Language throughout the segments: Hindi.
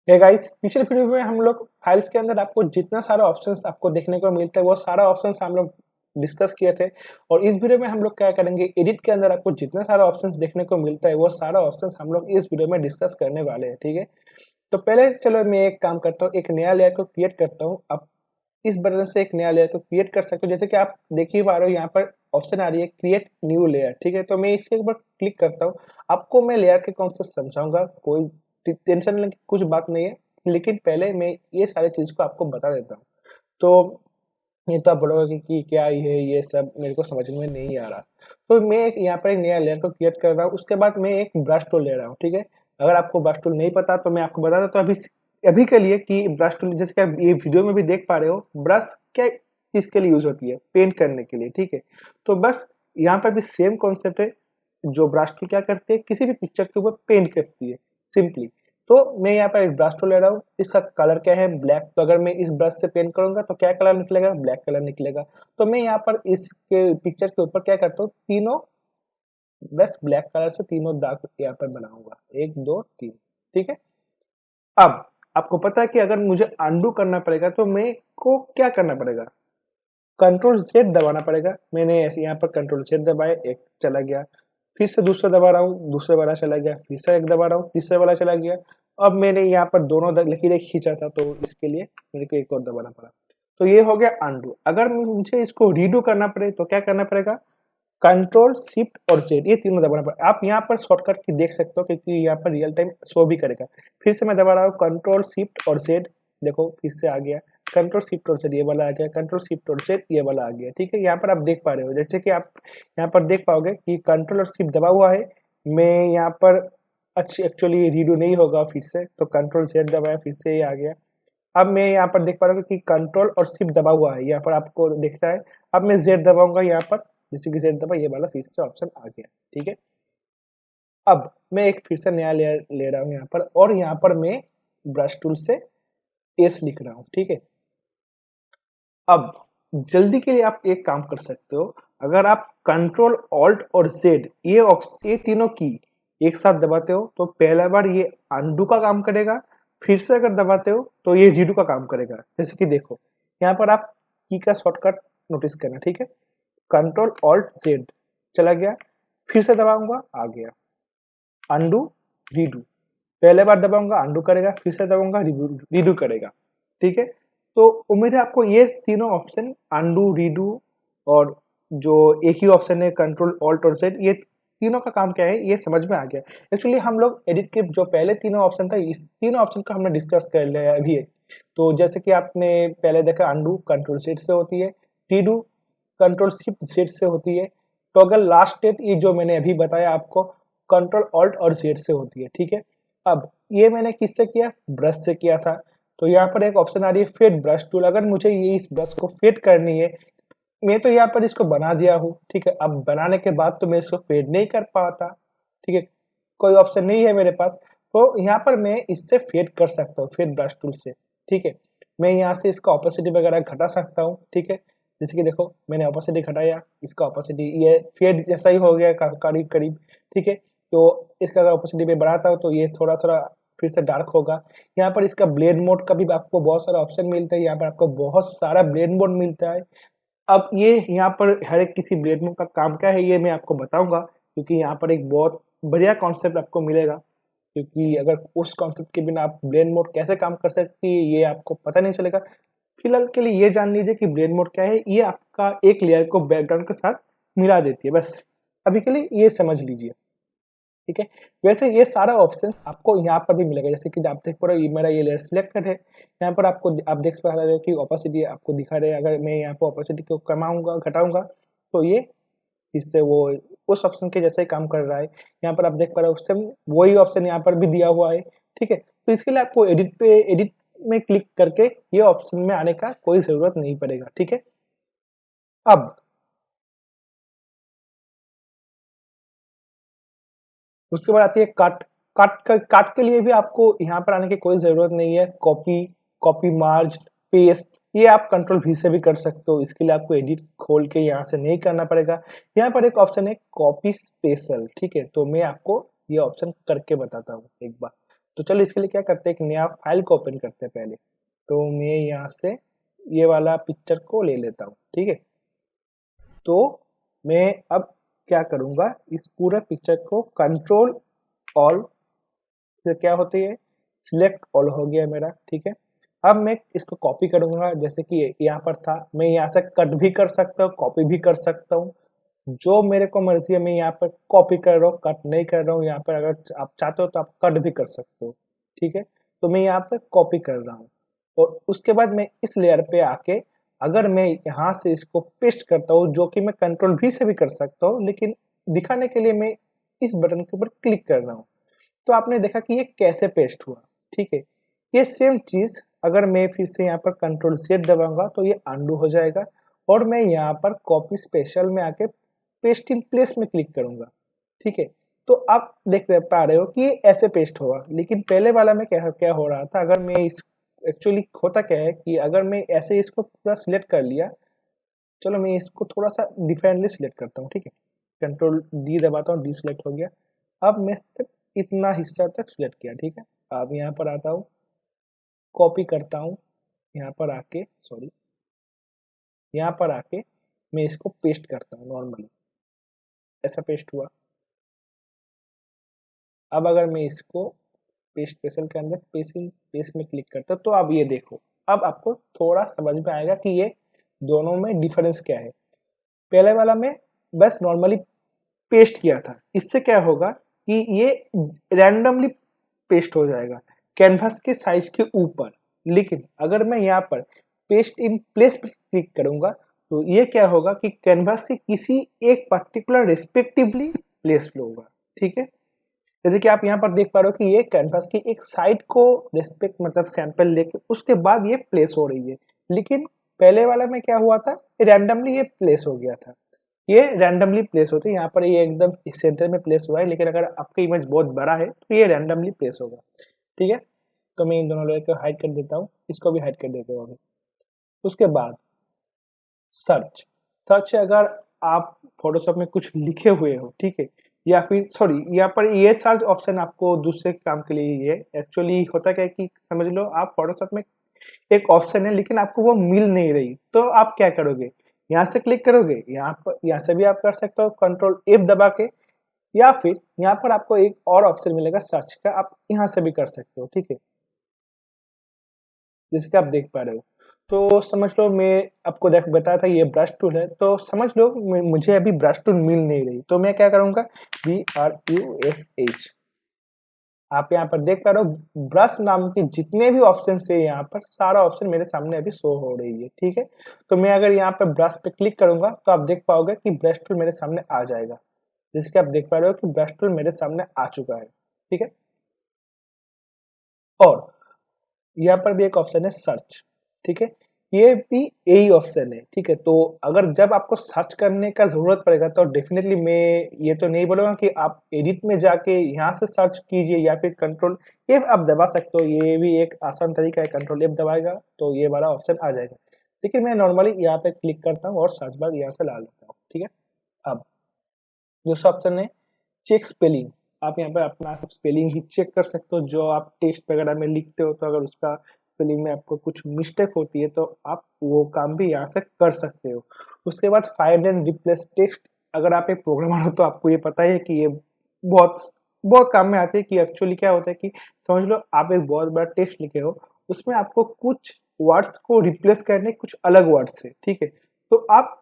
हे गाइस, पिछले वीडियो में हम लोग फाइल्स के अंदर आपको जितना सारा ऑप्शंस आपको देखने को मिलता है वो सारा ऑप्शंस हम लोग डिस्कस किए थे। और इस वीडियो में हम लोग क्या करेंगे, एडिट के अंदर आपको जितना सारा ऑप्शंस देखने को मिलता है वो सारा ऑप्शंस हम लोग इस वीडियो में डिस्कस करने वाले हैं। ठीक है, तो पहले चलो मैं एक काम करता हूँ, एक नया लेयर को क्रिएट करता हूँ। आप इस बटन से एक नया लेयर को क्रिएट कर सकते हो। जैसे कि आप देख ही पा रहे हो, यहाँ पर ऑप्शन आ रही है क्रिएट न्यू लेयर। ठीक है, तो मैं इसके ऊपर क्लिक करता हूँ। आपको मैं लेयर के कॉन्सेप्ट समझाऊंगा, कोई टेंशन लेने की कुछ बात नहीं है, लेकिन पहले मैं ये सारी चीज को आपको बता देता हूँ। तो ये तो आप बोलोगे कि क्या ये सब मेरे को समझ में नहीं आ रहा। तो मैं एक यहाँ पर एक नया लेयर को क्रिएट कर रहा हूँ। उसके बाद मैं एक ब्रश टूल ले रहा हूँ। ठीक है, अगर आपको ब्रश टूल नहीं पता तो मैं आपको बता देता हूँ अभी अभी के लिए कि ब्रश टूल, जैसे कि आप ये वीडियो में भी देख पा रहे हो, ब्रश क्या इसके लिए यूज होती है, पेंट करने के लिए। ठीक है, तो बस यहाँ पर भी सेम कॉन्सेप्ट है। जो ब्रश टूल क्या करती है, किसी भी पिक्चर के ऊपर पेंट करती है सिंपली। तो मैं यहाँ पर एक ब्रश टूल ले रहा हूँ। इसका कलर क्या है, ब्लैक। तो अगर मैं इस ब्रश से पेंट करूंगा तो क्या कलर निकलेगा, ब्लैक कलर निकलेगा। तो मैं यहाँ पर इसके पिक्चर के ऊपर क्या करता हूँ, तीनों बस ब्लैक कलर से तीनों दाग यहाँ पर बनाऊंगा, 1 2 3। ठीक है, अब आपको पता है कि अगर मुझे अंडू करना पड़ेगा तो मैं को क्या करना पड़ेगा, कंट्रोल जेड दबाना पड़ेगा। मैंने ऐसे यहाँ पर कंट्रोल जेड दबाया, एक चला गया। फिर से दूसरा दबा रहा हूँ, दूसरे वाला चला गया। फिर से एक दबा रहा हूँ, तीसरे वाला चला गया। अब मैंने यहाँ पर दोनों लकीरें खींचा था तो इसके लिए मेरे को एक और दबाना पड़ा। तो ये हो गया अंडू। अगर मुझे इसको रीडू करना पड़े तो क्या करना पड़ेगा, कंट्रोल शिफ्ट और जेड, ये तीनों दबाना पड़ेगा। आप यहाँ पर शॉर्टकट की देख सकते हो क्योंकि यहाँ पर रियल टाइम शो भी करेगा। फिर से मैं दबा रहा हूँ कंट्रोल शिफ्ट और जेड, देखो फिर से आ गया। कंट्रोल शिफ्ट और जेड ये वाला आ गया, कंट्रोल शिफ्ट और जेड ये वाला आ गया। ठीक है, यहाँ पर आप देख पा रहे हो, जैसे कि आप यहाँ पर देख पाओगे कि कंट्रोल और शिफ्ट दबा हुआ है। मैं यहाँ पर अच्छी एक्चुअली रीडू नहीं होगा फिर से, तो कंट्रोल जेड दबाया, फिर से ये आ गया। अब मैं यहाँ पर देख पा रहा हूँ कि कंट्रोल और शिफ्ट दबा हुआ है, यहाँ पर आपको दिखता है। अब मैं जेड दबाऊंगा यहाँ पर, जैसे कि जेड दबा, ये वाला फिर से ऑप्शन आ गया। ठीक है, अब मैं एक फिर से नया लेयर ले रहा हूँ यहाँ पर, और यहाँ पर मैं ब्रश टूल से एस लिख रहा हूँ। ठीक है, अब जल्दी के लिए आप एक काम कर सकते हो। अगर आप कंट्रोल ऑल्ट और जेड ये तीनों की एक साथ दबाते हो तो पहला बार ये अनडू का काम करेगा। फिर से अगर दबाते हो तो ये रीडू का काम करेगा। जैसे कि देखो यहाँ पर आप की का शॉर्टकट नोटिस करना। ठीक है, कंट्रोल ऑल्ट जेड चला गया, फिर से दबाऊंगा आ गया, अनडू रीडू। पहले बार दबाऊंगा अनडू करेगा, फिर से दबाऊंगा रीडू करेगा। ठीक है, तो उम्मीद है आपको ये तीनों ऑप्शन अनडू, रीडू और जो एक ही ऑप्शन है कंट्रोल ऑल्ट और जेड, ये तीनों का काम क्या है ये समझ में आ गया। एक्चुअली हम लोग एडिट के जो पहले तीनों ऑप्शन था, इस तीनों ऑप्शन को हमने डिस्कस कर लिया है अभी। तो जैसे कि आपने पहले देखा, अनडू कंट्रोल जेड से होती है, रीडू कंट्रोल शिफ्ट जेड से होती है, टॉगल लास्ट स्टेट ये जो मैंने अभी बताया आपको कंट्रोल ऑल्ट और जेड से होती है। ठीक है, अब ये मैंने किससे किया, ब्रश से किया था। तो यहाँ पर एक ऑप्शन आ रही है फेड ब्रश टूल। अगर मुझे ये इस ब्रश को फेड करनी है, मैं तो यहाँ पर इसको बना दिया हूँ। ठीक है, अब बनाने के बाद तो मैं इसको फेड नहीं कर पाता। ठीक है, कोई ऑप्शन नहीं है मेरे पास, तो यहाँ पर मैं इससे फेड कर सकता हूँ, फेड ब्रश टूल से। ठीक है, मैं यहाँ से इसका ऑपोसिटी वगैरह घटा सकता हूँ। ठीक है, जैसे कि देखो मैंने ऑपोसिटी घटाया, इसका ऑपोसिटी ये फेड जैसा ही हो गया करीब करीब। ठीक है, तो इसका अगर ऑपोसिटी में बढ़ाता हूँ तो ये थोड़ा थोड़ा फिर से डार्क होगा। यहाँ पर इसका ब्लेंड मोड का भी आपको बहुत सारा ऑप्शन मिलता है, यहाँ पर आपको बहुत सारा ब्लेंड मोड मिलता है। अब ये यहाँ पर हर एक किसी ब्लेंड मोड का काम क्या है ये मैं आपको बताऊंगा, क्योंकि यहाँ पर एक बहुत बढ़िया कॉन्सेप्ट आपको मिलेगा। क्योंकि अगर उस कॉन्सेप्ट के बिना आप ब्लेंड मोड कैसे काम कर सकती है ये आपको पता नहीं चलेगा। फिलहाल के लिए ये जान लीजिए कि ब्लेंड मोड क्या है, ये आपका एक लेयर को बैकग्राउंड के साथ मिला देती है, बस अभी के लिए ये समझ लीजिए। ठीक है, वैसे ये सारा ऑप्शंस आपको यहाँ पर भी मिलेगा। जैसे कि आप देख पा रहे हो मेरा ये लेयर सिलेक्टेड है, यहाँ पर आपको आप देख पा रहे हो कि ओपेसिटी आपको दिखा रहे हैं। अगर मैं यहाँ पर ओपेसिटी को कमाऊंगा घटाऊंगा तो ये इससे वो उस ऑप्शन के जैसे ही काम कर रहा है। यहाँ पर आप देख पा रहे हो सेम वही ऑप्शन यहाँ पर भी दिया हुआ है। ठीक है, तो इसके लिए आपको एडिट में क्लिक करके ये ऑप्शन में आने का कोई जरूरत नहीं पड़ेगा। ठीक है, अब उसके बाद आती है कट। कट के लिए भी आपको यहाँ पर आने की कोई जरूरत नहीं है। कॉपी, कॉपी मार्ज, पेस्ट ये आप कंट्रोल भी से भी कर सकते हो। इसके लिए आपको एडिट खोल के यहाँ से नहीं करना पड़ेगा। यहाँ पर एक ऑप्शन है कॉपी स्पेशल। ठीक है, तो मैं आपको ये ऑप्शन करके बताता हूँ एक बार। तो चलो इसके लिए क्या करते हैं, एक नया फाइल को ओपन करते हैं पहले। तो मैं यहाँ से ये वाला पिक्चर को ले लेता हूँ, ठीक है। तो मैं अब क्या करूँगा, इस पूरे पिक्चर को कंट्रोल ऑल, फिर क्या होती है, सिलेक्ट ऑल हो गया मेरा, ठीक है। अब मैं इसको कॉपी करूँगा, जैसे कि यहाँ पर था, मैं यहाँ से कट भी कर सकता हूँ, कॉपी भी कर सकता हूँ, जो मेरे को मर्जी है। मैं यहाँ पर कॉपी कर रहा हूँ, कट नहीं कर रहा हूँ। यहाँ पर अगर आप चाहते हो तो आप कट भी कर सकते हो, ठीक है। तो मैं यहाँ पर कॉपी कर रहा हूँ और उसके बाद मैं इस लेयर पे आके अगर मैं यहाँ से इसको पेस्ट करता हूँ, जो कि मैं कंट्रोल भी से भी कर सकता हूँ, लेकिन दिखाने के लिए मैं इस बटन के ऊपर क्लिक कर रहा हूँ। तो आपने देखा कि ये कैसे पेस्ट हुआ, ठीक है। ये सेम चीज अगर मैं फिर से यहाँ पर कंट्रोल Z दबाऊंगा तो ये अंडू हो जाएगा और मैं यहाँ पर कॉपी स्पेशल में आके पेस्ट इन प्लेस में क्लिक करूंगा, ठीक है। तो आप देख पा रहे हो कि ये ऐसे पेस्ट होगा, लेकिन पहले वाला में क्या क्या हो रहा था, अगर मैं इस एक्चुअली होता क्या है कि अगर मैं ऐसे इसको पूरा सिलेक्ट कर लिया, चलो मैं इसको थोड़ा सा डिफरेंटली सिलेक्ट करता हूँ, ठीक है। कंट्रोल D दबाता हूँ, डी सिलेक्ट हो गया। अब मैं सिर्फ इतना हिस्सा तक सिलेक्ट किया, ठीक है। अब यहाँ पर आता हूँ, कॉपी करता हूँ, यहाँ पर आके सॉरी यहाँ पर आके मैं इसको पेस्ट करता हूँ नॉर्मली, ऐसा पेस्ट हुआ। अब अगर मैं इसको पेस्ट स्पेशल के अंदर पेस्ट में क्लिक करता हूँ तो अब ये देखो, अब आपको थोड़ा समझ में आएगा कि ये दोनों में डिफरेंस क्या है। पहले वाला में बस नॉर्मली पेस्ट किया था, इससे क्या होगा कि ये रैंडमली पेस्ट हो जाएगा कैनवास के साइज के ऊपर। लेकिन अगर मैं यहाँ पर पेस्ट इन प्लेस पर क्लिक करूंगा तो ये क्या होगा कि कैनवास के किसी एक पर्टिकुलर रिस्पेक्टिवली प्लेस पे होगा, ठीक है। जैसे कि आप यहाँ पर देख पा रहे हो कि ये कैनवास की एक साइड को रिस्पेक्ट मतलब सैंपल लेके उसके बाद ये प्लेस हो रही है। लेकिन पहले वाला में क्या हुआ था, रैंडमली ये प्लेस हो गया था। ये रैंडमली प्लेस होती है, यहाँ पर ये एकदम सेंटर में प्लेस हुआ है, लेकिन अगर आपका इमेज बहुत बड़ा है तो ये रैंडमली प्लेस होगा, ठीक है। तो मैं इन दोनों लेयर को हाइड कर देता हूँ, इसको भी हाइड कर देता हूँ अभी। उसके बाद सर्च, सर्च अगर आप फोटोशॉप में कुछ लिखे हुए हो, ठीक है, या फिर सॉरी यहाँ पर ये सर्च ऑप्शन आपको दूसरे काम के लिए ये एक्चुअली होता क्या है कि समझ लो आप फोटोशॉप में एक ऑप्शन है लेकिन आपको वो मिल नहीं रही, तो आप क्या करोगे, यहाँ से क्लिक करोगे, यहाँ पर यहाँ से भी आप कर सकते हो कंट्रोल F दबा के, या फिर यहाँ पर आपको एक और ऑप्शन मिलेगा सर्च का, आप यहाँ से भी कर सकते हो, ठीक है। जैसे कि आप देख पा रहे हो, तो समझ लो मैं आपको देख बताया था ये ब्रश टूल है, तो समझ लो मुझे अभी ब्रश टूल मिल नहीं रही, तो मैं क्या करूंगा, BRUSH, आप यहाँ पर देख पा रहे हो ब्रश नाम के जितने भी ऑप्शन है यहाँ पर सारा ऑप्शन मेरे सामने अभी शो हो रही है, ठीक है। तो मैं अगर यहाँ पर ब्रश पे क्लिक करूंगा तो आप देख पाओगे कि ब्रश टूल मेरे सामने आ जाएगा। जैसे कि आप देख पा रहे हो कि ब्रश टूल मेरे सामने आ चुका है, ठीक है। और यहाँ पर भी एक ऑप्शन है सर्च, ठीक है, ये भी यही ऑप्शन है, ठीक है। तो अगर जब आपको सर्च करने का जरूरत पड़ेगा तो डेफिनेटली मैं ये तो नहीं बोलूंगा कि आप एडिट में जाके यहाँ से सर्च कीजिए या फिर कंट्रोल F आप दबा सकते हो, ये भी एक आसान तरीका है, कंट्रोल F दबाएगा तो ये वाला ऑप्शन आ जाएगा। लेकिन मैं नॉर्मली यहाँ पे क्लिक करता हूँ और सर्च बार यहाँ से ला लेता हूँ, ठीक है। अब दूसरा ऑप्शन है चेक स्पेलिंग, आप यहाँ पर अपना स्पेलिंग भी चेक कर सकते हो, जो आप टेक्स्ट वगैरह में लिखते हो तो अगर उसका स्पेलिंग में आपको कुछ मिस्टेक होती है तो आप वो काम भी यहाँ से कर सकते हो। उसके बाद फाइंड एंड रिप्लेस टेक्स्ट, अगर आप एक प्रोग्रामर हो तो आपको ये पता है कि ये बहुत बहुत काम में आते हैं कि एक्चुअली क्या होता है कि समझ लो आप एक बहुत बड़ा टेक्स्ट लिखे हो, उसमें आपको कुछ वर्ड्स को रिप्लेस करने कुछ अलग वर्ड्स है, ठीक है। तो आप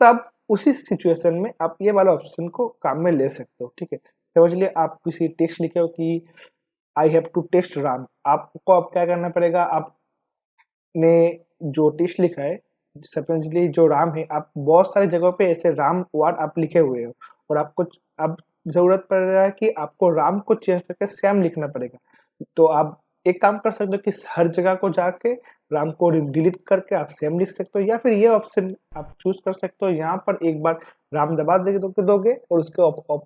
तब उसी सिचुएशन में आप ये वाला ऑप्शन को काम में ले सकते हो, ठीक है। समझ लिए आप किसी टेक्स्ट लिखे हो कि I have to test Ram, आपको अब क्या करना पड़ेगा, आपने जो टेक्स्ट लिखा है सपोजली जो राम है, आप बहुत सारी जगहों पे ऐसे राम वर्ड आप लिखे हुए हो और आपको अब जरूरत पड़ रहा है कि आपको राम को चेंज करके श्याम लिखना पड़ेगा। तो आप एक काम कर सकते हो कि हर जगह को जाके राम को डिलीट करके आप सेम लिख सकते हो, या फिर ये ऑप्शन आप चूज कर सकते हो, यहाँ पर एक बार राम दबा दोगे और उसके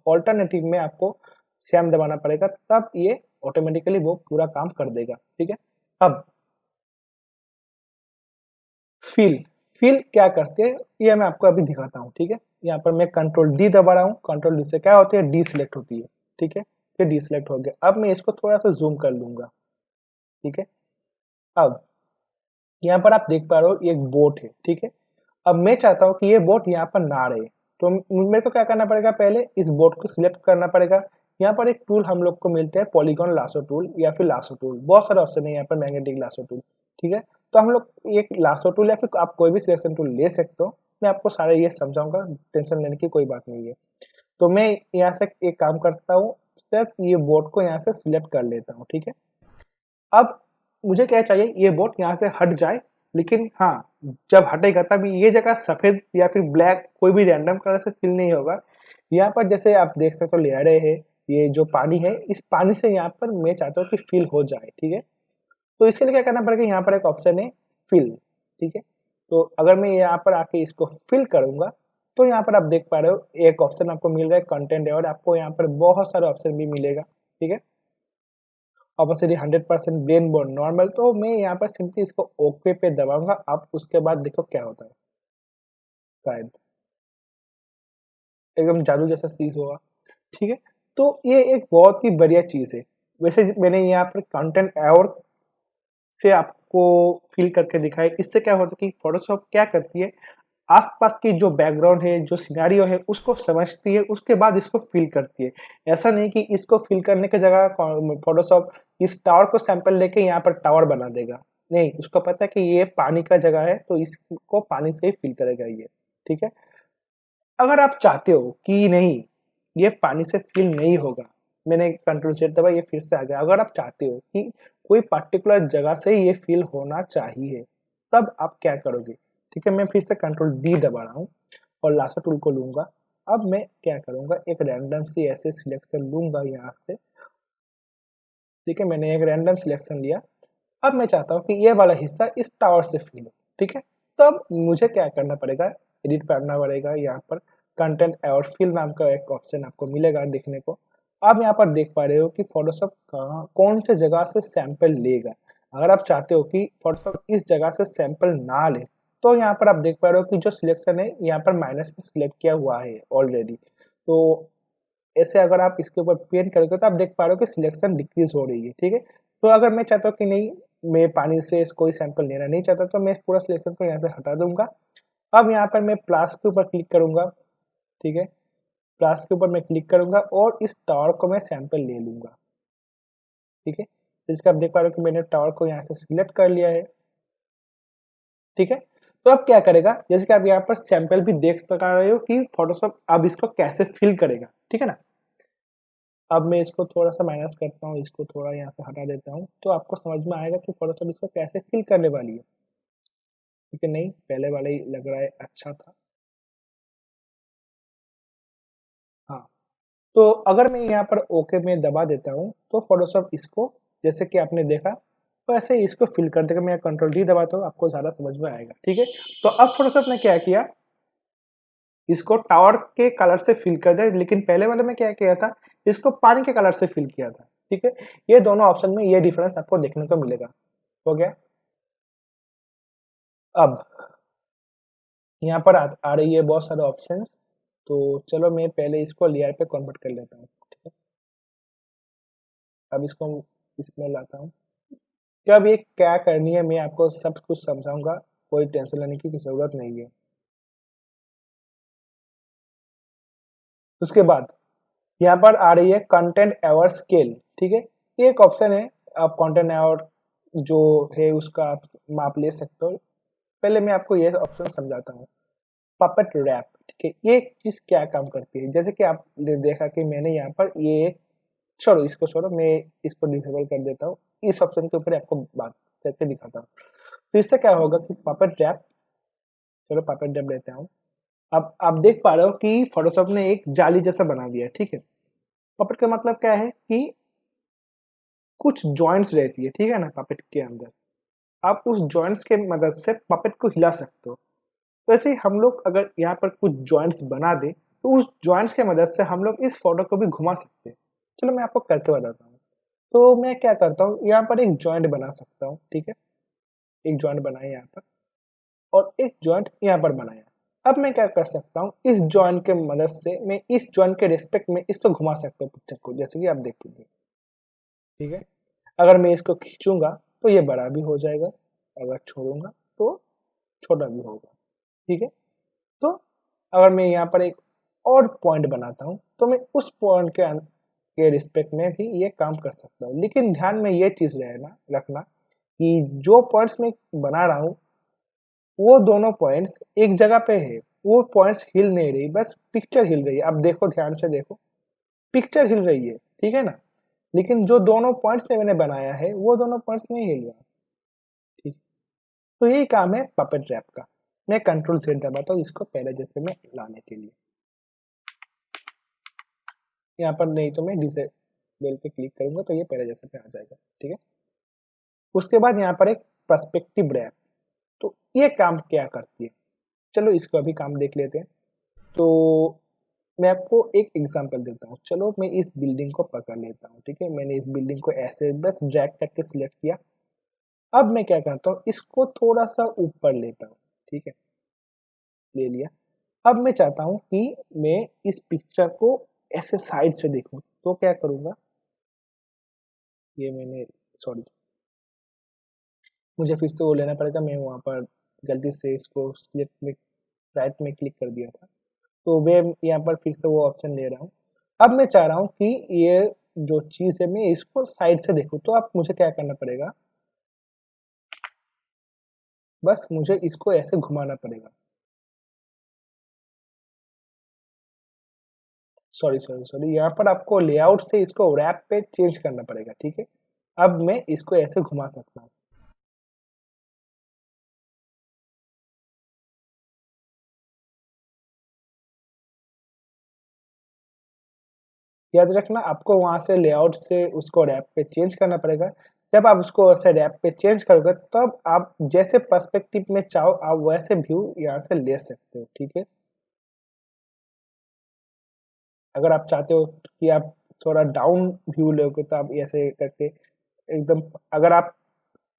ऑल्टरनेटिव में आपको श्याम दबाना पड़ेगा, तब ये ऑटोमेटिकली वो पूरा काम कर देगा, ठीक है। अब फिल, फिल क्या करते हैं ये मैं आपको अभी दिखाता हूँ, ठीक है। यहाँ पर मैं कंट्रोल D दबा रहा हूँ, कंट्रोल D से क्या होती है, डी सिलेक्ट होती है, ठीक है। ये डीसेलेक्ट हो गया। अब मैं इसको थोड़ा सा जूम कर लूंगा, ठीक है। अब यहाँ पर आप देख पा रहे हो ये एक बोट है, ठीक है। अब मैं चाहता हूँ कि ये बोट यहाँ पर ना रहे, तो मेरे को क्या करना पड़ेगा, पहले इस बोट को सिलेक्ट करना पड़ेगा। यहाँ पर एक टूल हम लोग को मिलते हैं पॉलीगॉन लासो टूल या फिर लासो टूल, बहुत सारे ऑप्शन है यहाँ पर, मैग्नेटिक लासो टूल, ठीक है। तो हम लोग एक लासो टूल या फिर आप कोई भी सिलेक्शन टूल ले सकते हो, मैं आपको सारे ये समझाऊंगा, टेंशन लेने की कोई बात नहीं है। तो मैं यहाँ से एक काम करता हूँ, सिर्फ ये बोट को यहाँ से सिलेक्ट कर लेता हूँ, ठीक है। अब मुझे क्या चाहिए, ये बोट यहाँ से हट जाए, लेकिन हाँ, जब हटेगा तब ये जगह सफेद या फिर ब्लैक कोई भी रैंडम कलर से फिल नहीं होगा। यहाँ पर जैसे आप देख सकते हो लेयरे है, ये जो पानी है, इस पानी से यहाँ पर मैं चाहता हूँ कि फिल हो जाए, ठीक है। तो इसके लिए क्या करना पड़ेगा, यहाँ पर एक ऑप्शन है फिल, ठीक है। तो अगर मैं यहाँ पर आके इसको फिल करूंगा, तो यहाँ पर आप देख पा रहे हो एक ऑप्शन आपको मिल रहा है कंटेंट, और आपको यहाँ पर बहुत सारे ऑप्शन भी मिलेगा, ठीक है। ऑपोसिटी 100% ब्लेंड बोर्ड नॉर्मल, तो मैं यहाँ पर सिंपली इसको ओके पे दबाऊंगा। अब उसके बाद देखो क्या होता है, शायद एकदम जादू जैसा चीज होगा, ठीक है। तो ये एक बहुत ही बढ़िया चीज है। वैसे मैंने यहाँ पर कंटेंट और से आपको फिल करके दिखाया, इससे क्या होता है कि फोटोशॉप क्या करती है, आसपास की जो बैकग्राउंड है, जो सिनेरियो है, उसको समझती है, उसके बाद इसको फिल करती है। ऐसा नहीं कि इसको फिल करने की जगह फोटोशॉप इस टावर को सैंपल लेके यहाँ पर टावर बना देगा, नहीं, उसको पता है कि ये पानी का जगह है, तो इसको पानी से ही फिल करेगा ये, ठीक है। अगर आप चाहते हो कि नहीं, ये पानी से फिल नहीं होगा, मैंने कंट्रोल सेट दबा, ये फिर से आ गया। अगर आप चाहते हो कि कोई पर्टिकुलर जगह से ये फिल होना चाहिए, तब आप क्या करोगे, ठीक है। मैं फिर से कंट्रोल डी दबा रहा हूँ और लासो टूल को लूंगा। अब मैं क्या करूंगा, एक रैंडम सी ऐसे सिलेक्शन लूंगा यहाँ से, ठीक है। मैंने एक रैंडम सिलेक्शन लिया। अब मैं चाहता हूँ कि ये वाला हिस्सा इस टावर से फिल हो, ठीक है। तब मुझे क्या करना पड़ेगा, एडिट करना पड़ेगा। यहाँ पर कंटेंट और फिल नाम का एक ऑप्शन आपको मिलेगा देखने को। आप यहाँ पर देख पा रहे हो कि फोटोशॉप कहाँ कौन से जगह से सैंपल लेगा। अगर आप चाहते हो कि फोटोशॉप इस जगह से सैंपल ना ले, तो यहाँ पर आप देख पा रहे हो कि जो सिलेक्शन है यहाँ पर माइनस में सिलेक्ट किया हुआ है ऑलरेडी। तो ऐसे अगर आप इसके ऊपर पेंट करोगे तो आप देख पा रहे हो कि सिलेक्शन डिक्रीज हो रही है, ठीक है। तो अगर मैं चाहता हूँ कि नहीं, मैं पानी से कोई सैंपल लेना नहीं चाहता, तो मैं पूरा सिलेक्शन को यहाँ से हटा दूंगा। अब यहाँ पर मैं प्लस के ऊपर क्लिक करूंगा, ठीक है। प्लस के ऊपर मैं क्लिक करूंगा और इस टावर को मैं सैंपल ले लूंगा, ठीक है। जिसका आप देख पा रहे हो कि मैंने टावर को यहाँ से सिलेक्ट कर लिया है, ठीक है। तो अब क्या करेगा, जैसे कि आप यहाँ पर सैंपल भी देख पा रहे हो कि फोटोशॉप अब इसको कैसे फिल करेगा, ठीक है ना। अब मैं इसको थोड़ा सा माइनस करता हूँ, इसको थोड़ा यहाँ से हटा देता हूँ, तो आपको समझ में आएगा कि फोटोशॉप इसको कैसे फिल करने वाली है, ठीक है। नहीं, पहले वाला ही लग रहा है अच्छा था, हाँ। तो अगर मैं यहाँ पर ओके में दबा देता हूँ, तो फोटोशॉप इसको, जैसे कि आपने देखा, तो ऐसे ही इसको फिल कर देगा। मैं कंट्रोल डी दबाता हूँ, आपको ज़्यादा समझ में आएगा, ठीक है। तो अब फोटोशॉप ने क्या किया, इसको टावर के कलर से फिल कर दिया, लेकिन पहले वाले में क्या किया था, इसको पानी के कलर से फिल किया था, ठीक है। ये दोनों ऑप्शन में ये डिफरेंस आपको देखने को मिलेगा, हो गया। अब यहाँ पर आ रही है बहुत सारे ऑप्शंस, तो चलो मैं पहले इसको लेयर पे कन्वर्ट कर लेता हूँ, ठीक है। अब इसको इसमें लाता हूँ। तो अब ये क्या करनी है, मैं आपको सब कुछ समझाऊंगा, कोई टेंशन लेने की जरूरत नहीं है। उसके बाद यहाँ पर आ रही है कंटेंट एवर स्केल, ठीक है। ये एक ऑप्शन है, आप कंटेंट एवर जो है उसका आप माप ले सकते हो। पहले मैं आपको ये ऑप्शन समझाता हूँ, पपेट रैप, ठीक है। ये चीज क्या काम करती है, जैसे कि आपने देखा कि मैंने यहाँ पर ये, छोड़ो इसको, छोड़ो, मैं इसको डिसेबल कर देता हूँ। इस ऑप्शन के ऊपर आपको बात करके दिखाता हूँ। तो इससे क्या होगा कि पपेट रैप, चलो पपेट रैप लेते हूँ। अब आप देख पा रहे हो कि फोटोशॉप ने एक जाली जैसा बना दिया है, ठीक है। पपेट का मतलब क्या है कि कुछ जॉइंट्स रहती है, ठीक है ना, पपेट के अंदर। आप उस जॉइंट्स के मदद से पपेट को हिला सकते हो। वैसे ही हम लोग अगर यहाँ पर कुछ जॉइंट्स बना दे, तो उस जॉइंट्स के मदद से हम लोग इस फोटो को भी घुमा सकते हैं। चलो मैं आपको करके बताता हूँ। तो मैं क्या करता हूँ, यहाँ पर एक जॉइंट बना सकता हूँ, ठीक है। एक जॉइंट बनाया यहाँ पर और एक जॉइंट यहाँ पर बनाया। अब मैं क्या कर सकता हूँ, इस जॉइंट के मदद से मैं इस जॉइंट के रिस्पेक्ट में इसको घुमा सकता हूँ पिक्चर को, जैसे कि आप देखेंगे। ठीक है, अगर मैं इसको खींचूंगा तो ये बड़ा भी हो जाएगा, अगर छोड़ूंगा तो छोटा भी होगा। ठीक है, तो अगर मैं यहाँ पर एक और पॉइंट बनाता हूँ तो मैं उस पॉइंट के रिस्पेक्ट में भी ये काम कर सकता हूँ। लेकिन ध्यान में ये चीज रखना कि जो पॉइंट्स मैं बना रहा हूँ वो दोनों पॉइंट्स एक जगह पे है, वो पॉइंट्स हिल नहीं रही, बस पिक्चर हिल रही है। अब देखो, ध्यान से देखो, पिक्चर हिल रही है, ठीक है ना, लेकिन जो दोनों पॉइंट्स मैंने बनाया है वो दोनों पॉइंट्स नहीं हिल रहा। ठीक, तो यही काम है पपेट रैप का। मैं कंट्रोल Z दबाता हूँ इसको पहले जैसे में लाने के लिए। यहाँ पर नहीं तो मैं डिसेबल पे क्लिक करूंगा तो ये पहले जैसे पे आ जाएगा। ठीक है, उसके बाद यहाँ पर एक पर्सपेक्टिव रैप, तो ये काम क्या करती है, चलो इसको अभी काम देख लेते हैं। तो मैं आपको एक एग्जांपल देता हूँ। चलो मैं इस बिल्डिंग को पकड़ लेता हूँ। ठीक है, मैंने इस बिल्डिंग को ऐसे बस ड्रैग करके सिलेक्ट किया। अब मैं क्या करता हूँ, इसको थोड़ा सा ऊपर लेता हूँ। ठीक है, ले लिया। अब मैं चाहता हूँ कि मैं इस पिक्चर को ऐसे साइड से देखूं, तो क्या करूंगा, ये मैंने, सॉरी, मुझे फिर से वो लेना पड़ेगा। मैं वहाँ पर गलती से इसको सिलेक्ट में राइट में क्लिक कर दिया था, तो मैं यहाँ पर फिर से वो ऑप्शन ले रहा हूँ। अब मैं चाह रहा हूँ कि ये जो चीज़ है मैं इसको साइड से देखूँ, तो अब मुझे क्या करना पड़ेगा, बस मुझे इसको ऐसे घुमाना पड़ेगा। सॉरी सॉरी सॉरी, यहाँ पर आपको लेआउट से इसको रैप पे चेंज करना पड़ेगा। ठीक है, अब मैं इसको ऐसे घुमा सकता हूँ। याद रखना, आपको वहां से लेआउट से उसको रैप पे चेंज करना पड़ेगा। जब आप उसको ऐसे रैप पे चेंज करोगे तब आप जैसे पर्सपेक्टिव में चाहो आप वैसे व्यू यहाँ से ले सकते हो। ठीक है, अगर आप चाहते हो कि आप थोड़ा डाउन व्यू लोगे तो आप ऐसे करके एकदम, अगर आप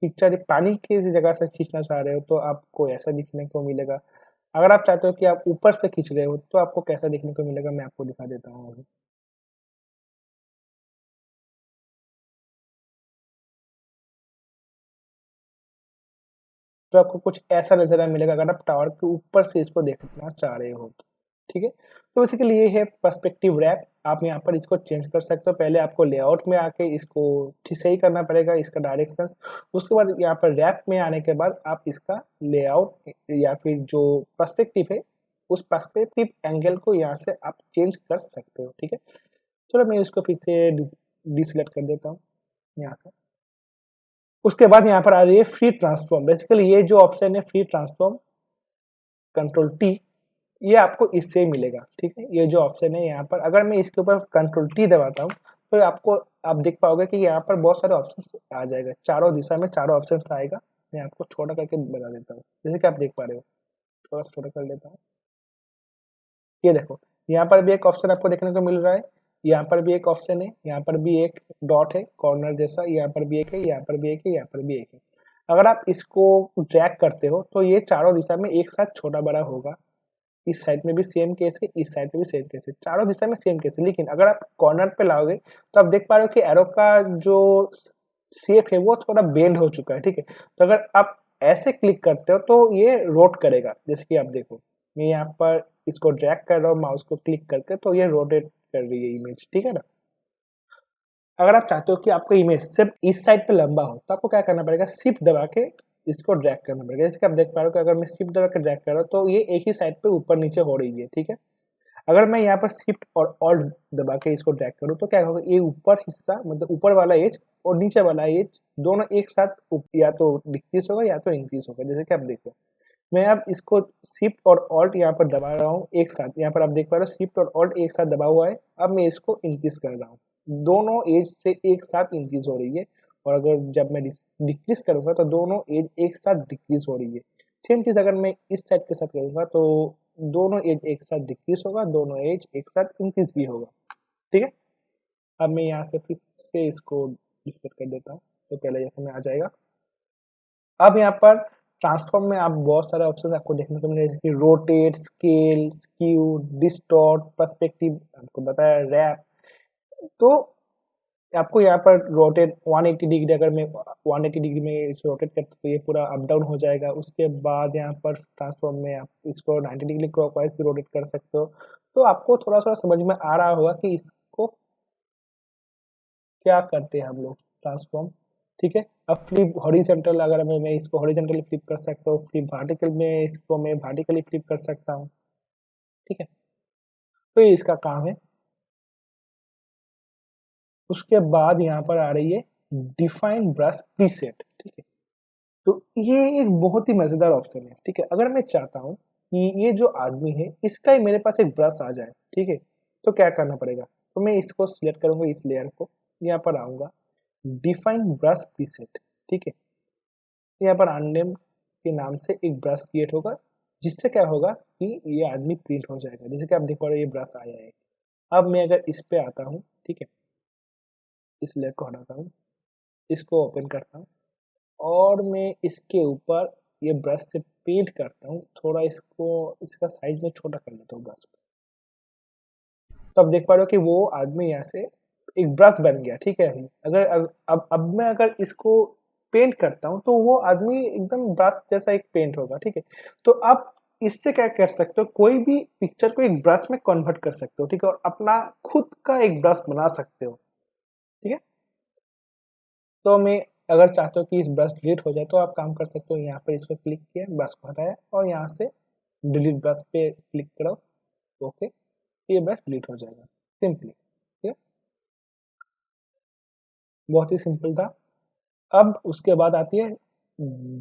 पिक्चर पानी की जगह से खींचना चाह रहे हो तो आपको ऐसा दिखने को मिलेगा। अगर आप चाहते हो कि आप ऊपर से खींच रहे हो तो आपको कैसा दिखने को मिलेगा, मैं आपको दिखा देता हूँ अभी। तो आपको कुछ ऐसा नज़ारा मिलेगा अगर आप टावर के ऊपर से इसको देखना चाह रहे हो तो। ठीक है, तो बेसिकली ये है पर्सपेक्टिव रैप। आप यहाँ पर इसको चेंज कर सकते हो। पहले आपको लेआउट में आके इसको ठीक सही करना पड़ेगा, इसका डायरेक्शन। उसके बाद यहाँ पर रैप में आने के बाद आप इसका लेआउट या फिर जो पर्सपेक्टिव है उस पर्सपेक्टिव एंगल को यहाँ से आप चेंज कर सकते हो। ठीक है, चलो मैं इसको फिर से डिसलेक्ट कर देता हूँ यहाँ से। उसके बाद यहाँ पर आ रही है फ्री ट्रांसफॉर्म। बेसिकली ये जो ऑप्शन है फ्री ट्रांसफॉर्म, कंट्रोल टी, ये आपको इससे ही मिलेगा। ठीक है, ये जो ऑप्शन है यहाँ पर अगर मैं इसके ऊपर कंट्रोल टी दबाता हूँ तो आपको, आप देख पाओगे कि यहाँ पर बहुत सारे ऑप्शन आ जाएगा, चारों दिशा में चारों ऑप्शन आएगा। मैं आपको छोटा करके बता देता हूँ, जैसे कि आप देख पा रहे हो। थोड़ा सा छोटा कर लेता हूँ। ये देखो, यहाँ पर भी एक ऑप्शन आपको देखने को मिल रहा है, यहाँ पर भी एक ऑप्शन है, यहाँ पर भी एक डॉट है कॉर्नर जैसा, यहाँ पर भी एक है, यहाँ पर भी एक है, यहाँ पर भी एक है। अगर आप इसको ड्रैग करते हो तो ये चारों दिशा में एक साथ छोटा बड़ा होगा। इस साइड में भी सेम केस है, इस साइड में भी सेम केस है, चारों दिशा में सेम केस है। लेकिन अगर आप कॉर्नर पे लाओगे तो आप देख पा रहे हो कि एरो का जो शेप है वो थोड़ा बेंड हो चुका है। ठीक है, तो अगर आप ऐसे क्लिक करते हो तो ये रोट करेगा, जैसे कि आप देखो मैं यहाँ पर इसको ड्रैग कर रहा हूँ माउस को क्लिक करके, तो ये रोटेट कर रही है इमेज। ठीक है ना, अगर आप चाहते हो कि आपका इमेज सिर्फ इस साइड पे लंबा हो तो आपको क्या करना पड़ेगा, शिफ्ट दबा के इसको ड्रैग करना पड़ेगा। जैसे कि आप देख पा रहे हो कि अगर मैं शिफ्ट दबा के ड्रैग कर रहा हूँ तो ये एक ही साइड पे ऊपर नीचे हो रही है। ठीक है, अगर मैं यहाँ पर शिफ्ट और ऑल्ट दबा के इसको ड्रैग करूँ तो क्या होगा, ये ऊपर हिस्सा मतलब ऊपर वाला एज और नीचे वाला एज दोनों एक साथ या तो डिक्रीज होगा या तो इंक्रीज होगा। जैसे कि आप देखो, मैं अब इसको शिफ्ट और ऑल्ट यहाँ पर दबा रहा हूँ एक साथ, यहाँ पर आप देख पा रहे हो शिफ्ट और ऑल्ट एक साथ दबा हुआ है। अब मैं इसको इंक्रीज कर रहा हूँ, दोनों एज से एक साथ इंक्रीज हो रही है। और अगर जब मैं डिक्रीज करूंगा तो दोनों एज एक साथ डिक्रीज हो रही है। सेम चीज अगर मैं इस साइड के साथ करूंगा तो दोनों एज एक साथ डिक्रीज होगा, दोनों एज एक साथ इंक्रीज भी होगा। ठीक है, अब मैं यहाँ से फिर से इसको डिस्प्ले कर देता हूँ तो पहले जैसे में आ जाएगा। अब यहाँ पर ट्रांसफॉर्म में आप बहुत सारे ऑप्शन आपको देखने को मिलेंगे, जैसे कि rotate, scale, skew, distort, perspective, आपको बताया रैप। तो आपको यहाँ पर रोटेट 180 डिग्री, अगर मैं 180 डिग्री में इसे रोटेट करता हूँ तो ये पूरा अप डाउन हो जाएगा। उसके बाद यहाँ पर ट्रांसफॉर्म में आप इसको 90 डिग्री क्लॉकवाइज भी रोटेट कर सकते हो। तो आपको थोड़ा थोड़ा समझ में आ रहा होगा कि इसको क्या करते हैं हम लोग ट्रांसफॉर्म, ठीक है। अब फ्लिप हॉरिजॉन्टल, अगर मैं इसको हॉरिजॉन्टली फ्लिप कर सकता हूँ, फ्लिप वर्टिकल में इसको मैं वर्टिकली फ्लिप कर सकता हूँ, ठीक है। तो ये इसका काम है। उसके बाद यहाँ पर आ रही है डिफाइन ब्रश प्रीसेट, ठीक है। तो ये एक बहुत ही मजेदार ऑप्शन है, ठीक है। अगर मैं चाहता हूँ कि ये जो आदमी है इसका ही मेरे पास एक ब्रश आ जाए, ठीक है, तो क्या करना पड़ेगा? तो मैं इसको सिलेक्ट करूंगा, इस लेयर को, यहाँ पर आऊंगा, डिफाइन ब्रश प्रीसेट, ठीक है। यहाँ पर अननेम के नाम से एक ब्रश क्रिएट होगा, जिससे क्या होगा कि ये आदमी प्रिंट हो जाएगा। जैसे कि आप देख पा रहे हो ये ब्रश आया है। अब मैं अगर इस पे आता हूँ, ठीक है, इस लेयर को हटाता हूँ, इसको ओपन करता हूँ और मैं इसके ऊपर ये ब्रश से पेंट करता हूँ, थोड़ा इसको, इसका साइज में छोटा कर लेता हूँ ब्रश को। तो आप देख पा रहे हो कि वो आदमी यहाँ से एक ब्रश बन गया, ठीक है। अगर अब मैं अगर इसको पेंट करता हूँ तो वो आदमी एकदम ब्रश जैसा एक पेंट होगा, ठीक है। तो आप इससे क्या कर सकते हो, कोई भी पिक्चर को एक ब्रश में कन्वर्ट कर सकते हो, ठीक है, और अपना खुद का एक ब्रश बना सकते हो, ठीक है। तो मैं अगर चाहते हो कि इस ब्रश डिलीट हो जाए तो आप काम कर सकते हो, यहाँ पर इस पर क्लिक किया, ब्रश को हटाया और यहाँ से डिलीट ब्रश पे क्लिक करो, ओके, ये ब्रश डिलीट हो जाएगा सिंपली, ठीक है। बहुत ही सिंपल था। अब उसके बाद आती है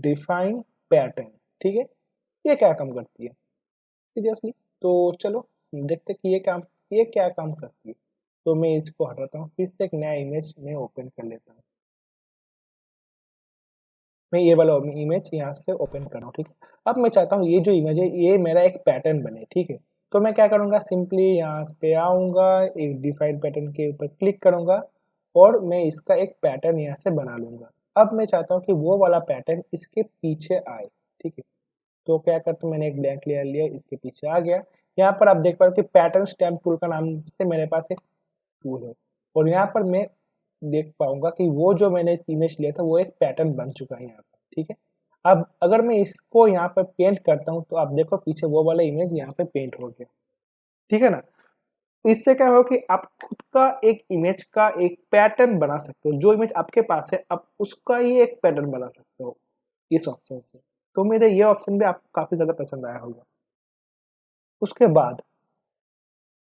डिफाइन पैटर्न, ठीक है। ये क्या काम करती है सीरियसली, तो चलो देखते कि ये क्या काम करती है। तो मैं इसको हटाता हूँ, फिर से एक नया इमेज में ओपन कर लेता हूँ। मैं ये वाला इमेज यहाँ से ओपन कर रहा हूँ, ठीक है। अब मैं चाहता हूँ ये जो इमेज है ये मेरा एक पैटर्न बने, ठीक है। तो मैं क्या करूँगा, सिंपली यहाँ पे आऊँगा, एक डिफाइन पैटर्न के ऊपर क्लिक करूँगा और मैं इसका एक पैटर्न यहाँ से बना लूँगा। अब मैं चाहता हूँ कि वो वाला पैटर्न इसके पीछे आए, ठीक है। तो क्या करता हूँ, मैंने एक ब्लैंक लेयर लिया, इसके पीछे आ गया। यहाँ पर आप देख पा रहे हो कि पैटर्न स्टैम्प टूल का नाम से मेरे पास एक टूल है और यहाँ पर मैं देख पाऊंगा कि वो जो मैंने इमेज लिया था वो एक पैटर्न बन चुका है यहाँ पर, ठीक है। अब अगर मैं इसको यहाँ पर पेंट करता हूँ तो आप देखो पीछे वो वाला इमेज यहाँ पे पेंट हो गया, ठीक है ना। इससे क्या हो कि आप खुद का एक इमेज का एक पैटर्न बना सकते हो, जो इमेज आपके पास है आप उसका ही एक पैटर्न बना सकते हो इस ऑप्शन से। तो मेरे ये ऑप्शन भी आपको काफी ज्यादा पसंद आया होगा। उसके बाद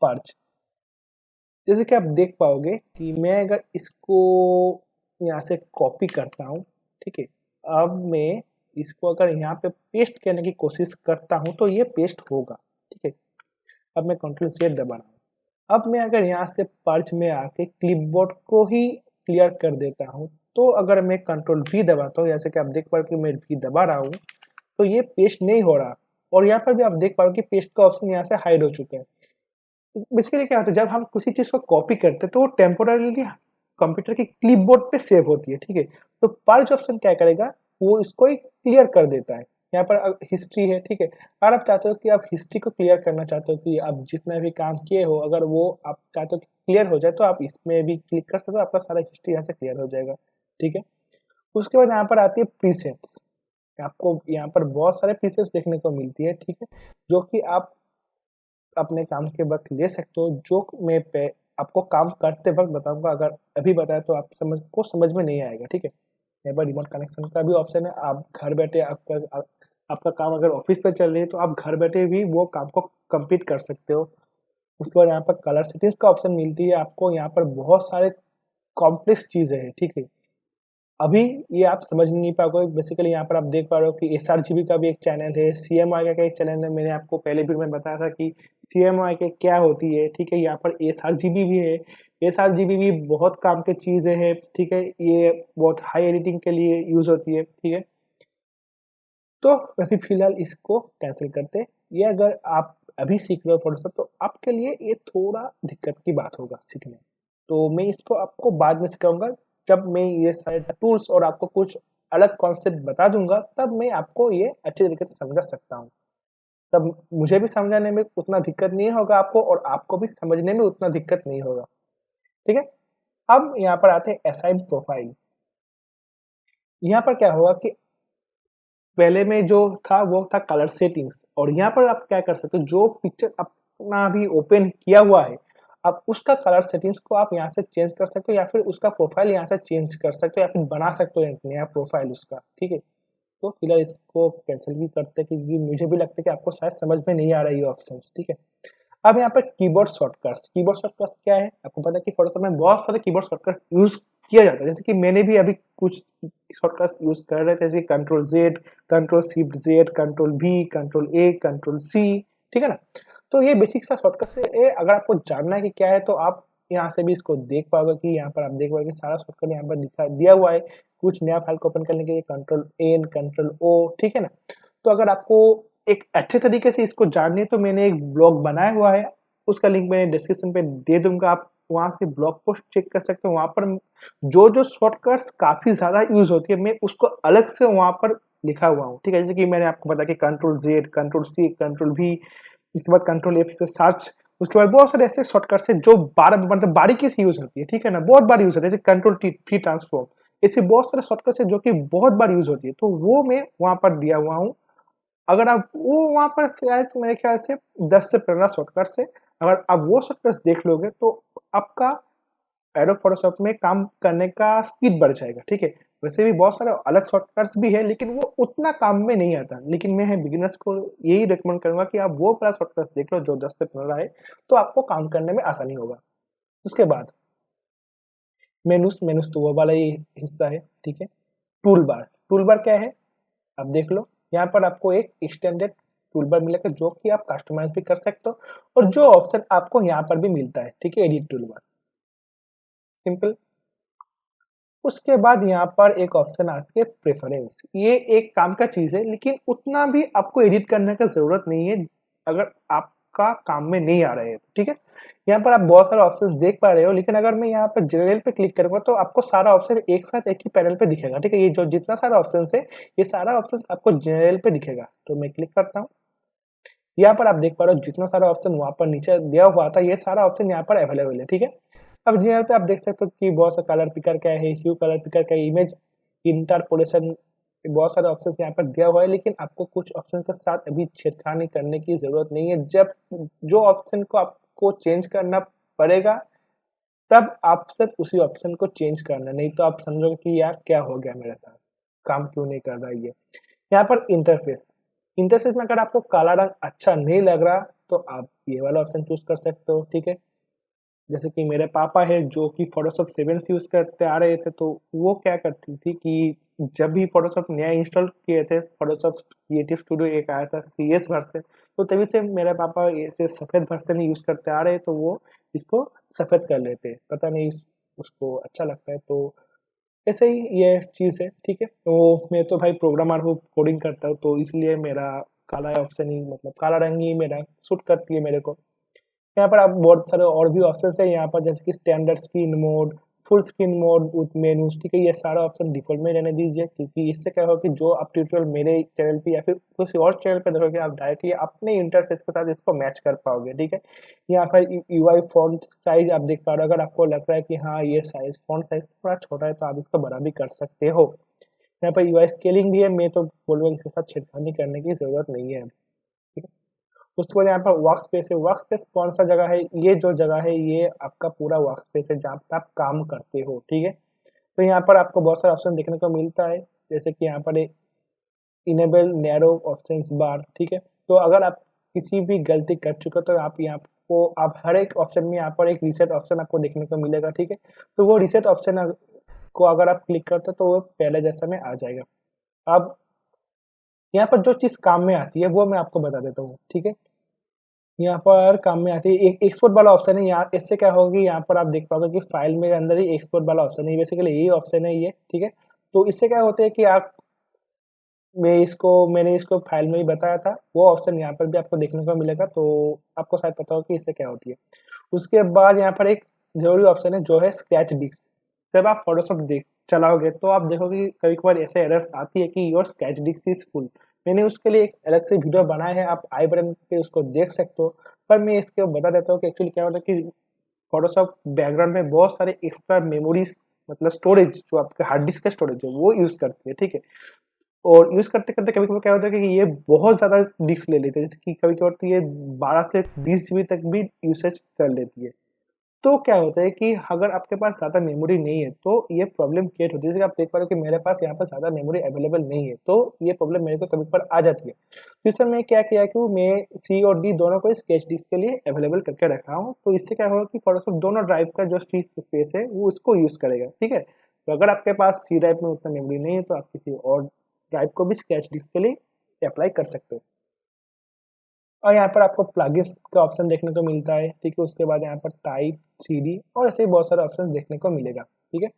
पर्च, जैसे कि आप देख पाओगे कि मैं अगर इसको यहाँ से कॉपी करता हूँ, ठीक है। अब मैं इसको अगर यहाँ पे पेस्ट करने की कोशिश करता हूँ तो ये पेस्ट होगा, ठीक है। अब मैं कंट्रोल Z दबा रहा हूँ। अब मैं अगर यहाँ से पर्च में आके क्लिपबोर्ड को ही क्लियर कर देता हूँ, तो अगर मैं कंट्रोल V दबाता हूँ, जैसे कि आप देख पा रहे हो कि मैं V दबा रहा हूँ, तो ये पेस्ट नहीं हो रहा। और यहाँ पर भी आप देख पा रहे हो कि पेस्ट का ऑप्शन यहाँ से हाइड हो चुका है। बेसिकली क्या होता है, जब हम किसी चीज को कॉपी करते हैं तो वो टेम्पोररीली कंप्यूटर के क्लिपबोर्ड पे सेव होती है, ठीक है। तो पर्च ऑप्शन क्या करेगा, वो इसको क्लियर कर देता है। यहाँ पर हिस्ट्री है, ठीक है। अगर आप चाहते हो कि आप हिस्ट्री को क्लियर करना चाहते हो कि आप जितना भी काम किए हो अगर वो आप चाहते हो कि क्लियर हो जाए, तो आप इसमें भी क्लिक कर सकते हो, आपका सारा हिस्ट्री यहाँ से क्लियर हो जाएगा, ठीक है। उसके बाद यहाँ पर आती है प्रीसेट्स। आपको यहाँ पर बहुत सारे प्रीसेट्स देखने को मिलती है, ठीक है, जो कि आप अपने काम के वक्त ले सकते हो, जो मैं पे आपको काम करते वक्त बताऊंगा। अगर अभी बताया तो आप समझ में नहीं आएगा, ठीक है। यहाँ पर रिमोट कनेक्शन का भी ऑप्शन है, आप घर बैठे आपका काम अगर ऑफिस पे चल रही है तो आप घर बैठे भी वो काम को कंप्लीट कर सकते हो। उसके बाद यहाँ पर कलर सेटिंग्स का ऑप्शन मिलती है आपको, यहाँ पर बहुत सारे कॉम्प्लेक्स चीजें हैं, ठीक है। अभी ये आप समझ नहीं पाओगे। बेसिकली यहाँ पर आप देख पा रहे हो कि एसआरजीबी का भी एक चैनल है, सीएमआई का एक चैनल है। मैंने आपको पहले भी मैं बताया था कि सीएमआई के क्या होती है, ठीक है। यहाँ पर एसआरजीबी भी है, एसआरजीबी भी बहुत काम की चीज़ें हैं, ठीक है। ये बहुत हाई एडिटिंग के लिए यूज़ होती है, ठीक है। तो अभी फिलहाल इसको कैंसिल करते हैं। ये अगर आप अभी सीख रहे हो फोटोशॉप तो आपके लिए ये थोड़ा दिक्कत की बात होगा सीखने। तो मैं इसको आपको बाद में सिखाऊंगा, जब मैं ये सारे टूल्स और आपको कुछ अलग कॉन्सेप्ट बता दूंगा तब मैं आपको ये अच्छे तरीके से समझा सकता हूँ। तब मुझे भी समझाने में उतना दिक्कत नहीं होगा आपको और आपको भी समझने में उतना दिक्कत नहीं होगा। ठीक है? अब यहाँ पर आते हैं असाइन प्रोफाइल। यहाँ पर क्या होगा कि पहले में जो था वो था कलर सेटिंग्स और यहाँ पर आप क्या कर सकते हो, जो पिक्चर अपना अभी ओपन किया हुआ है आप उसका कलर सेटिंग्स को आप यहाँ से चेंज कर सकते हो या फिर उसका प्रोफाइल यहाँ से चेंज कर सकते हो या फिर बना सकते हो एक नया प्रोफाइल उसका। ठीक है, तो फिलहाल इसको कैंसिल भी करते हैं क्योंकि मुझे भी लगता है कि आपको शायद समझ में नहीं आ रहा है ये ऑप्शन। ठीक है, अब यहाँ पर कीबोर्ड शॉर्टकट्स क्या है आपको पता है कि फोटोशॉप में बहुत सारे कीबोर्ड शॉर्टकट्स यूज किया जाता है, जैसे कि मैंने भी अभी कुछ शॉर्टकट्स यूज कर रहे थे जैसे control Z, control shift Z, control V, control A, control C. ठीक है ना, तो ये बेसिक सा शॉर्टकट है। अगर आपको जानना है कि क्या है तो आप यहाँ से भी इसको देख पाओगे कि यहाँ पर आप देख पाओगे सारा शॉर्टकट यहाँ पर दिखा दिया हुआ है। कुछ नया फाइल को ओपन करने के लिए कंट्रोल एन, कंट्रोल ओ। ठीक है ना, तो अगर आपको एक अच्छे तरीके से इसको जाननी है तो मैंने एक ब्लॉग बनाया हुआ है, उसका लिंक मैंने डिस्क्रिप्शन पे दे दूंगा, आप वहां से ब्लॉग पोस्ट चेक कर सकते हो। वहां पर जो जो शॉर्टकट्स काफी ज्यादा यूज होती है मैं उसको अलग से वहां पर लिखा हुआ हूँ। ठीक है, जैसे कि मैंने आपको बताया कि control Z, control C, control V, इसके बाद कंट्रोल एफ से सर्च, उसके बाद बहुत सारे ऐसे शॉर्टकट्स है जो मतलब बारीकी से यूज होती है। ठीक है ना, बहुत बार यूज होती है, जैसे कंट्रोल टी, फ्री ट्रांसफॉर्म, ऐसे बहुत सारे शॉर्टकट्स है जो कि बहुत बार यूज होती है, तो वो मैं वहां पर दिया हुआ हूँ। अगर आप वो वहाँ पर शायद मेरे ख्याल से 10 से 15 शॉर्टकट्स है, अगर आप वो शॉर्टकट्स देख लोगे तो आपका एडोब फोटोशॉप में काम करने का स्पीड बढ़ जाएगा। ठीक है, वैसे भी बहुत सारे अलग शॉर्टकट्स भी है लेकिन वो उतना काम में नहीं आता, लेकिन मैं बिगिनर्स को यही रिकमेंड करूंगा कि आप वो वाला शॉर्टकट्स देख लो जो 10 से 15 है, तो आपको काम करने में आसानी होगा। उसके बाद मेनूस मेनूस तो वो वाला ही हिस्सा है। ठीक है, टूल बार क्या है आप देख लो, यहाँ पर आपको एक एक्सटेंडेड टूल बार मिलेगा जो कि आप कस्टमाइज भी कर सकते हो और जो ऑप्शन आपको यहाँ पर भी मिलता है। ठीक है, एडिट टूल बार, सिंपल। उसके बाद यहाँ पर एक ऑप्शन आती है प्रेफरेंस, ये एक काम का चीज है लेकिन उतना भी आपको एडिट करने का जरूरत नहीं है अगर आपका काम में नहीं आ रहे हैं। ठीक है, यहाँ पर आप बहुत सारे ऑप्शंस देख पा रहे हो लेकिन अगर मैं यहाँ पर जनरल पे क्लिक करूंगा तो आपको सारा ऑप्शन एक साथ एक ही पैनल पे दिखेगा। ठीक है, ये जो जितना सारा ऑप्शन है ये सारा ऑप्शन आपको जनरल पे दिखेगा, तो मैं क्लिक करता हूँ। यहाँ पर आप देख पा रहे हो जितना सारा ऑप्शन वहां पर नीचे दिया हुआ था ये सारा ऑप्शन यहाँ पर अवेलेबल है। ठीक है, अब यहाँ पे आप देख सकते हो कि बहुत सा कलर पिकर का है, ह्यू कलर पिकर का, इमेज इंटरपोलेशन, बहुत सारे ऑप्शन यहाँ पर दिया हुआ है लेकिन आपको कुछ ऑप्शन के साथ अभी छेड़खानी करने की जरूरत नहीं है। जब जो ऑप्शन को आपको चेंज करना पड़ेगा तब आप सिर्फ उसी ऑप्शन को चेंज करना, नहीं तो आप समझोगे कि यार क्या हो गया मेरे साथ, काम क्यों नहीं कर रहा है ये। यहाँ पर इंटरफेस, इंटरफेस में अगर आपको काला रंग अच्छा नहीं लग रहा तो आप ये वाला ऑप्शन चूज कर सकते हो। ठीक है, जैसे कि मेरे पापा है जो कि फोटोशॉप 7 से यूज करते आ रहे थे, तो वो क्या करती थी कि जब भी फोटोशॉप नया इंस्टॉल किए थे, फोटोशॉप क्रिएटिव स्टूडियो एक आया था CS वर्जन, तो तभी से मेरे पापा ऐसे सफेद वर्जन ही यूज करते आ रहे, तो वो इसको सफेद कर लेते, पता नहीं उसको अच्छा लगता है, तो ऐसे ही ये चीज है। ठीक है, तो मैं तो भाई प्रोग्रामर हूँ, कोडिंग करता हूँ, तो इसलिए मेरा काला ऑप्शन ही मतलब काला रंग ही मेरा सूट करती है मेरे को। यहाँ पर आप बहुत सारे और भी ऑप्शन है यहाँ पर, जैसे कि standard screen mode, full screen mode with menus. ठीक है, ये सारा ऑप्शन डिफॉल्ट में रहने दीजिए क्योंकि इससे क्या होगा कि जो आप ट्यूटोरियल मेरे चैनल पे या फिर किसी और चैनल पे देखोगे आप डायरेक्टली अपने इंटरफेस के साथ इसको मैच कर पाओगे। ठीक है, यहाँ पर UI फॉन्ट साइज आप देख पा रहे हो, अगर आपको लग रहा है कि हाँ ये साइज फॉन्ट साइज थोड़ा छोटा है तो आप इसको बड़ा भी कर सकते हो। यहाँ पर UI स्केलिंग भी है, मैं तो बोलूँगा इसके साथ छेड़खानी करने की जरूरत नहीं है। ठीक है, उसके बाद यहाँ पर वर्क स्पेस है। वर्क स्पेस कौन सा जगह है, ये जो जगह है ये आपका पूरा वर्क स्पेस है जहाँ पे आप काम करते हो। ठीक है, तो यहाँ पर आपको बहुत सारे ऑप्शन देखने को मिलता है, जैसे कि यहाँ पर इनेबल नैरो ऑप्शंस बार। ठीक है, तो अगर आप किसी भी गलती कर चुके हो तो आप यहाँ को आप हर एक ऑप्शन में यहाँ पर एक रीसेट ऑप्शन आपको देखने को मिलेगा। ठीक है, तो वो रीसेट ऑप्शन को अगर आप क्लिक करते हो तो वो पहले जैसा में आ जाएगा। अब यहाँ पर जो चीज काम में आती है वो मैं आपको बता देता हूँ। ठीक है, यहाँ पर काम में आती है एक एक्सपोर्ट वाला ऑप्शन है। यहाँ इससे क्या होगा कि यहाँ पर आप देख पाओगे कि फाइल में अंदर ही एक्सपोर्ट वाला ऑप्शन है, बेसिकली यही ऑप्शन है ये। ठीक है, तो इससे क्या होता है कि आप मैंने इसको फाइल में ही बताया था, वो ऑप्शन यहाँ पर भी आपको देखने को मिलेगा, तो आपको शायद पता हो कि इससे क्या होती है। उसके बाद यहाँ पर एक जरूरी ऑप्शन है जो है स्क्रैच डिस्क। जब आप फोटोशॉप चलाओगे तो आप देखोगे कि कभी कभार ऐसे एरर्स आती है कि your sketch disk is full. मैंने उसके लिए एक अलग से वीडियो बनाया है, आप आई बटन पे उसको देख सकते हो। पर मैं इसके बता देता हूँ कि एक्चुअली क्या होता है कि फोटोशॉप बैकग्राउंड में बहुत सारे एक्स्ट्रा मेमोरीज मतलब स्टोरेज जो आपके हार्ड डिस्क का स्टोरेज है वो यूज करती है, ठीक है। और यूज करते करते कभी कभी क्या होता है कि ये बहुत ज्यादा डिस्क ले लेते हैं, जैसे कि कभी कभार तो ये 12 से 20 GB तक भी यूसेज कर लेती है। तो क्या होता है कि अगर आपके पास ज़्यादा मेमोरी नहीं है तो ये प्रॉब्लम क्रिएट होती है। जैसे कि आप देख पा रहे हो कि मेरे पास यहाँ पर ज़्यादा मेमोरी अवेलेबल नहीं है, तो ये प्रॉब्लम मेरे को कभी-कभार आ जाती है। तो इस समय मैं क्या किया कि मैं सी और डी दोनों को स्केच डिस्क के लिए अवेलेबल करके रखा हूँ। तो इससे क्या होगा कि फोटोशॉप दोनों ड्राइव का जो फ्री स्पेस है वो उसको यूज़ करेगा, ठीक है। तो अगर आपके पास सी ड्राइव में उतना मेमोरी नहीं है तो आप किसी और ड्राइव को भी स्केच डिस्क के लिए अप्लाई कर सकते हो। और यहाँ पर आपको प्लगइन्स का ऑप्शन देखने को मिलता है, ठीक है। उसके बाद यहाँ पर टाइप, 3D और ऐसे ही बहुत सारे ऑप्शन देखने को मिलेगा, ठीक है।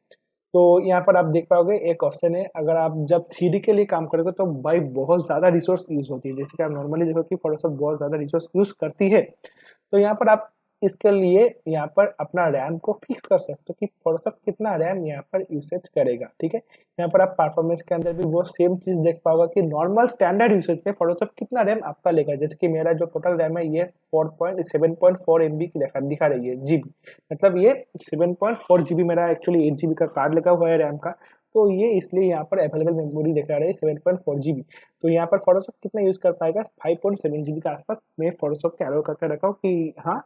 तो यहाँ पर आप देख पाओगे एक ऑप्शन है, अगर आप जब 3D के लिए काम करोगे तो भाई बहुत ज़्यादा रिसोर्स यूज़ होती है। जैसे कि आप नॉर्मली देखो कि फोटोशॉप बहुत ज़्यादा रिसोर्स यूज़ करती है। तो यहाँ पर आप इसके लिए यहाँ पर अपना रैम को फिक्स कर सकते हो कि फोटोशॉप कितना रैम यहाँ पर यूसेज करेगा, ठीक है। यहाँ पर आप परफॉर्मेंस के अंदर भी वो सेम चीज़ देख पाओगे कि नॉर्मल स्टैंडर्ड यूसेज में फोटोशॉप कितना रैम आपका लेगा। जैसे कि मेरा जो टोटल रैम है ये 7.4 MB की दिखा रही है जीबी, मतलब ये 7.4 GB मेरा एक्चुअली 8 GB का कार्ड लगा हुआ है रैम का। तो ये इसलिए यहाँ पर अवेलेबल मेमोरी दिखा रही है 7.4 GB। तो यहाँ पर फोटोशॉप कितना यूज़ कर पाएगा, 5.7 GB के आसपास मैं फोटोशॉप के अलाउ करके रखा हूँ कि हाँ,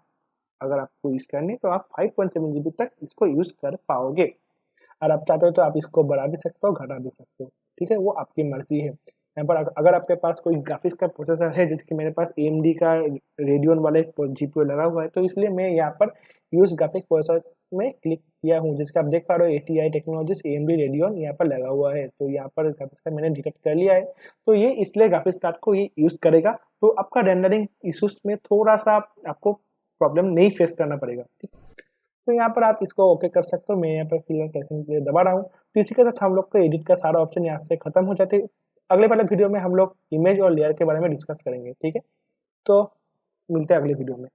अगर आपको यूज़ करनी है तो आप 5.7 GB तक इसको यूज़ कर पाओगे। और आप चाहते हो तो आप इसको बढ़ा भी सकते हो, घटा भी सकते हो, ठीक है, वो आपकी मर्ज़ी है। यहाँ पर अगर आपके पास कोई ग्राफिक्स का प्रोसेसर है, जैसे कि मेरे पास AMD का रेडियन वाला एक GPU लगा हुआ है, तो इसलिए मैं यहाँ पर यूज़ ग्राफिक्स प्रोसेसर में क्लिक किया हूँ। जैसे कि आप देख पा रहे हो ATI टेक्नोलॉजीज़ AMD रेडियन यहाँ पर लगा हुआ है, तो यहाँ पर ग्राफिक्स कार्ड मैंने डिटेक्ट कर लिया है। तो ये इसलिए ग्राफिक्स कार्ड को ये यूज़ करेगा, तो आपका रेंडरिंग इश्यूज़ में थोड़ा-सा आपको प्रॉब्लम नहीं फेस करना पड़ेगा, ठीक। तो यहाँ पर आप इसको ओके कर सकते हो। मैं यहाँ पर फिलहाल कैसे के लिए दबा रहा हूँ। तो इसी के साथ हम लोग को एडिट का सारा ऑप्शन यहाँ से खत्म हो जाते हैं। अगले वाले वीडियो में हम लोग इमेज और लेयर के बारे में डिस्कस करेंगे, ठीक है। तो मिलते हैं अगले वीडियो में।